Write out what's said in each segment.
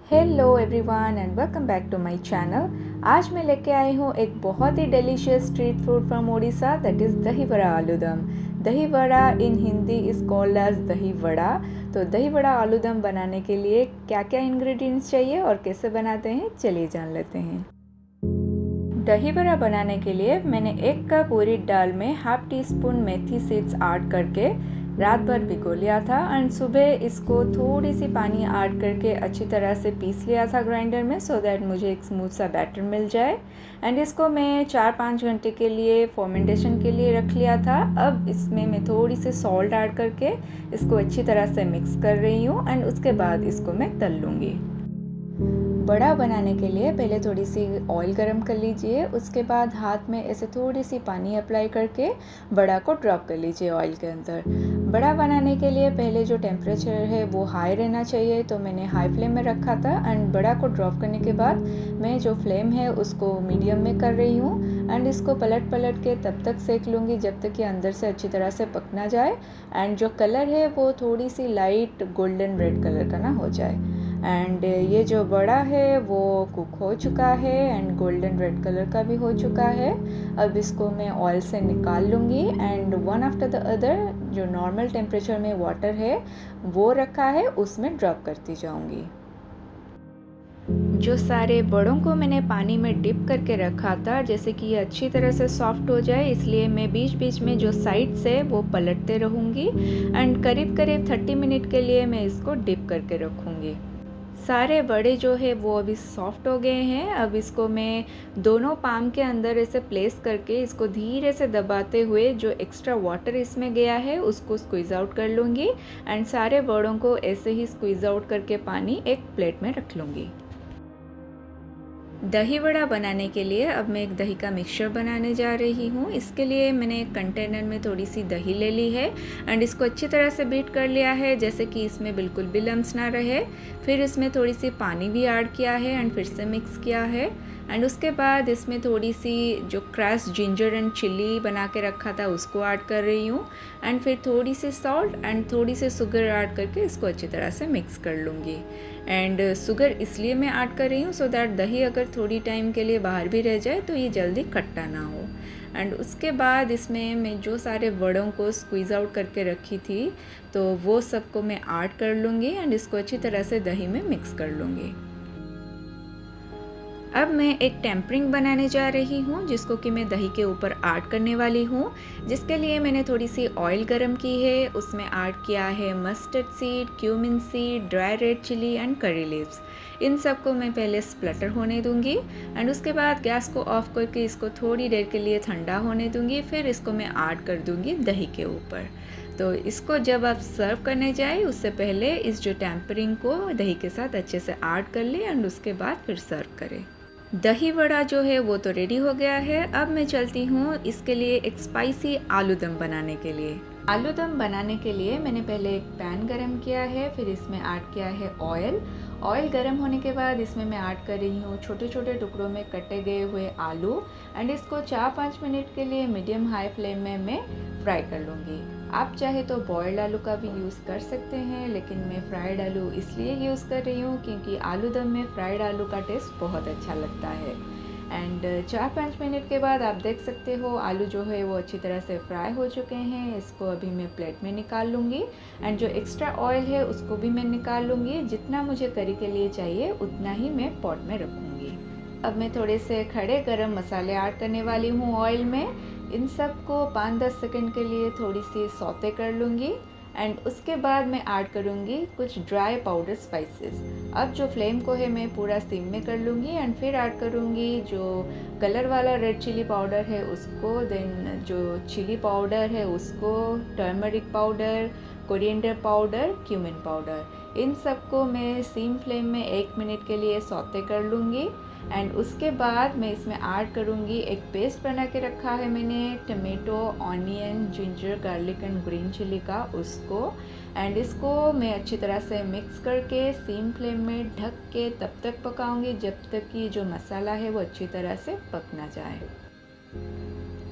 Hello everyone and welcome back to my channel. आज मैं लेके आई हूँ एक बहुत ही delicious street food from Orissa, that is dahi vada aloodum. Dahi vada in Hindi is called as dahi vada. तो दही वड़ा आलूदम बनाने के लिए क्या क्या इंग्रेडिएंट्स चाहिए और कैसे बनाते हैं, चलिए जान लेते हैं। दही वड़ा बनाने के लिए मैंने 1 कप उड़द दाल में हाफ टी स्पून मेथी सीड्स ऐड करके रात भर भिगो लिया था एंड सुबह इसको थोड़ी सी पानी ऐड करके अच्छी तरह से पीस लिया था ग्राइंडर में, सो दैट मुझे एक स्मूथ सा बैटर मिल जाए। एंड इसको मैं 4-5 घंटे के लिए फर्मेंटेशन के लिए रख लिया था। अब इसमें मैं थोड़ी सी सॉल्ट ऐड करके इसको अच्छी तरह से मिक्स कर रही हूँ एंड उसके बाद इसको मैं तल लूँगी। बड़ा बनाने के लिए पहले थोड़ी सी ऑयल गरम कर लीजिए, उसके बाद हाथ में ऐसे थोड़ी सी पानी अप्लाई करके बड़ा को ड्रॉप कर लीजिए ऑयल के अंदर। बड़ा बनाने के लिए पहले जो टेम्परेचर है वो हाई रहना चाहिए, तो मैंने हाई फ्लेम में रखा था एंड बड़ा को ड्रॉप करने के बाद मैं जो फ्लेम है उसको मीडियम में कर रही हूँ एंड इसको पलट पलट के तब तक सेक लूँगी जब तक कि अंदर से अच्छी तरह से पक ना जाए एंड जो कलर है वो थोड़ी सी लाइट गोल्डन रेड कलर का ना हो जाए। एंड ये जो बड़ा है वो कुक हो चुका है एंड गोल्डन रेड कलर का भी हो चुका है। अब इसको मैं ऑयल से निकाल लूँगी and one after the other जो नॉर्मल टेम्परेचर में वाटर है वो रखा है उसमें ड्रॉप करती जाऊँगी। जो सारे बड़ों को मैंने पानी में डिप करके रखा था, जैसे कि ये अच्छी तरह से सॉफ्ट हो जाए, इसलिए मैं बीच बीच में जो साइड्स है वो पलटते रहूँगी एंड करीब करीब 30 मिनट के लिए मैं इसको डिप करके रखूँगी। सारे बड़े जो है वो अभी सॉफ्ट हो गए हैं। अब इसको मैं दोनों पाम के अंदर ऐसे प्लेस करके इसको धीरे से दबाते हुए जो एक्स्ट्रा वाटर इसमें गया है उसको स्क्वीज़ आउट कर लूँगी एंड सारे बड़ों को ऐसे ही स्क्वीज़ आउट करके पानी एक प्लेट में रख लूँगी। दही वड़ा बनाने के लिए अब मैं एक दही का मिक्सचर बनाने जा रही हूँ। इसके लिए मैंने एक कंटेनर में थोड़ी सी दही ले ली है एंड इसको अच्छी तरह से बीट कर लिया है, जैसे कि इसमें बिल्कुल भी लम्स ना रहे। फिर इसमें थोड़ी सी पानी भी ऐड किया है एंड फिर से मिक्स किया है एंड उसके बाद इसमें थोड़ी सी जो क्रश जिंजर एंड चिल्ली बना के रखा था उसको ऐड कर रही हूँ एंड फिर थोड़ी सी सॉल्ट एंड थोड़ी सी शुगर ऐड करके इसको अच्छी तरह से मिक्स कर लूँगी। एंड शुगर इसलिए मैं ऐड कर रही हूँ सो दैट दही अगर थोड़ी टाइम के लिए बाहर भी रह जाए तो ये जल्दी खट्टा ना हो। एंड उसके बाद इसमें मैं जो सारे वड़ों को स्क्वीज़ आउट करके रखी थी तो वो सबको मैं ऐड कर लूँगी एंड इसको अच्छी तरह से दही में मिक्स कर लूँगी। अब मैं एक टेम्परिंग बनाने जा रही हूँ जिसको कि मैं दही के ऊपर ऐड करने वाली हूँ। जिसके लिए मैंने थोड़ी सी ऑयल गरम की है, उसमें ऐड किया है mustard seed, cumin seed, dry red chilli and curry leaves. इन सबको मैं पहले स्प्लटर होने दूंगी एंड उसके बाद गैस को ऑफ करके इसको थोड़ी देर के लिए ठंडा होने दूंगी। फिर इसको मैं ऐड कर दूंगी दही के ऊपर। तो इसको जब आप सर्व करने जाए उससे पहले इस जो टेम्परिंग को दही के साथ अच्छे से ऐड कर ले एंड उसके बाद फिर सर्व करें। दही वड़ा जो है वो तो रेडी हो गया है। अब मैं चलती हूँ इसके लिए एक स्पाइसी आलू दम बनाने के लिए। आलू दम बनाने के लिए मैंने पहले एक पैन गरम किया है, फिर इसमें ऐड किया है ऑयल। ऑयल गरम होने के बाद इसमें मैं ऐड कर रही हूँ छोटे छोटे टुकड़ों में कटे गए हुए आलू एंड इसको 4-5 मिनट के लिए मीडियम हाई फ्लेम में मैं फ्राई कर लूँगी। आप चाहे तो बॉयल्ड आलू का भी यूज़ कर सकते हैं, लेकिन मैं फ्राइड आलू इसलिए यूज़ कर रही हूँ क्योंकि आलू दम में फ्राइड आलू का टेस्ट बहुत अच्छा लगता है। एंड 4-5 मिनट के बाद आप देख सकते हो आलू जो है वो अच्छी तरह से फ्राई हो चुके हैं। इसको अभी मैं प्लेट में निकाल लूँगी एंड जो एक्स्ट्रा ऑयल है उसको भी मैं निकाल लूँगी। जितना मुझे करी के लिए चाहिए उतना ही मैं पॉट में रखूँगी। अब मैं थोड़े से खड़े गरम मसाले ऐड करने वाली हूँ ऑयल में। इन सब को 5-10 सेकंड के लिए थोड़ी सी सौते कर लूँगी एंड उसके बाद मैं ऐड करूँगी कुछ ड्राई पाउडर स्पाइसेस। अब जो फ्लेम को है मैं पूरा सिम में कर लूँगी एंड फिर ऐड करूँगी जो कलर वाला रेड चिली पाउडर है उसको, देन जो चिली पाउडर है उसको, turmeric powder, coriander powder, cumin powder. इन सबको मैं सिम फ्लेम में 1 मिनट के लिए सौते कर लूँगी एंड उसके बाद मैं इसमें ऐड करूँगी एक पेस्ट बना के रखा है मैंने tomato, onion, ginger, garlic and green chilli का, उसको एंड इसको मैं अच्छी तरह से मिक्स करके सिम फ्लेम में ढक के तब तक पकाऊंगी जब तक कि जो मसाला है वो अच्छी तरह से पक ना जाए।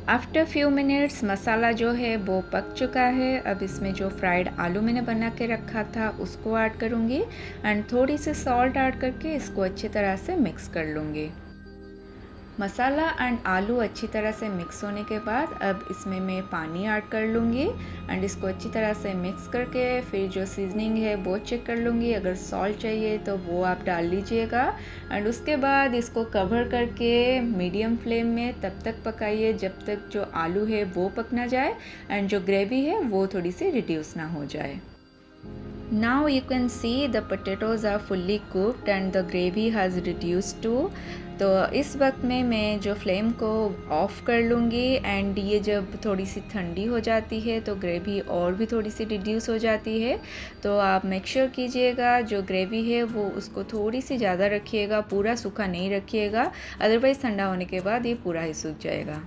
आफ्टर फ्यू मिनट्स मसाला जो है वो पक चुका है। अब इसमें जो फ्राइड आलू मैंने बना के रखा था उसको ऐड करूँगी एंड थोड़ी सी सॉल्ट ऐड करके इसको अच्छी तरह से मिक्स कर लूँगी। मसाला एंड आलू अच्छी तरह से मिक्स होने के बाद अब इसमें मैं पानी ऐड कर लूँगी एंड इसको अच्छी तरह से मिक्स करके फिर जो सीजनिंग है वो चेक कर लूँगी। अगर सॉल्ट चाहिए तो वो आप डाल लीजिएगा एंड उसके बाद इसको कवर करके मीडियम फ्लेम में तब तक पकाइए जब तक जो आलू है वो पक ना जाए एंड जो ग्रेवी है वो थोड़ी सी रिड्यूस ना हो जाए। Now you can see the potatoes are fully cooked and the gravy has reduced to। तो इस वक्त में मैं जो फ्लेम को ऑफ़ कर लूँगी एंड ये जब थोड़ी सी ठंडी हो जाती है तो ग्रेवी और भी थोड़ी सी रिड्यूस हो जाती है। तो आप मेक श्योर कीजिएगा जो ग्रेवी है वो उसको थोड़ी सी ज़्यादा रखिएगा, पूरा सूखा नहीं रखिएगा, अदरवाइज़ ठंडा होने के बाद ये पूरा ही सूख जाएगा।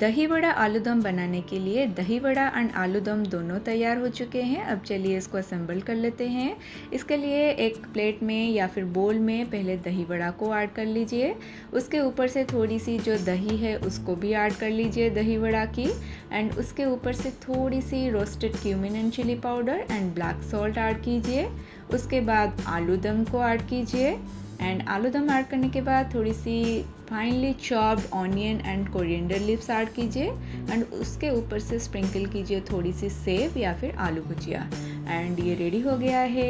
दही वड़ा आलू दम बनाने के लिए दही वड़ा एंड आलू दम दोनों तैयार हो चुके हैं। अब चलिए इसको असेंबल कर लेते हैं। इसके लिए एक प्लेट में या फिर बोल में पहले दही वड़ा को ऐड कर लीजिए। उसके ऊपर से थोड़ी सी जो दही है उसको भी ऐड कर लीजिए दही वड़ा की एंड उसके ऊपर से थोड़ी सी roasted cumin and chilli powder and black salt add कीजिए। उसके बाद आलू दम को ऐड कीजिए एंड आलू दम ऐड करने के बाद थोड़ी सी finely chopped onion and coriander leaves add कीजिए एंड उसके ऊपर से स्प्रिंकल कीजिए थोड़ी सी सेव या फिर आलू भुजिया एंड ये रेडी हो गया है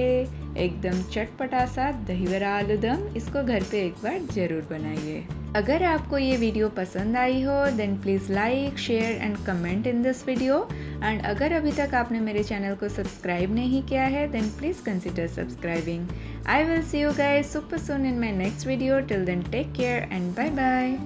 एकदम चटपटा सा दही वड़ा आलू दम। इसको घर पे एक बार ज़रूर बनाइए। अगर आपको ये वीडियो पसंद आई हो then please like share and comment in this video and अगर अभी तक आपने मेरे चैनल को सब्सक्राइब नहीं किया है then please consider subscribing. I will see you guys super soon in my next video. Till then, take care and bye bye.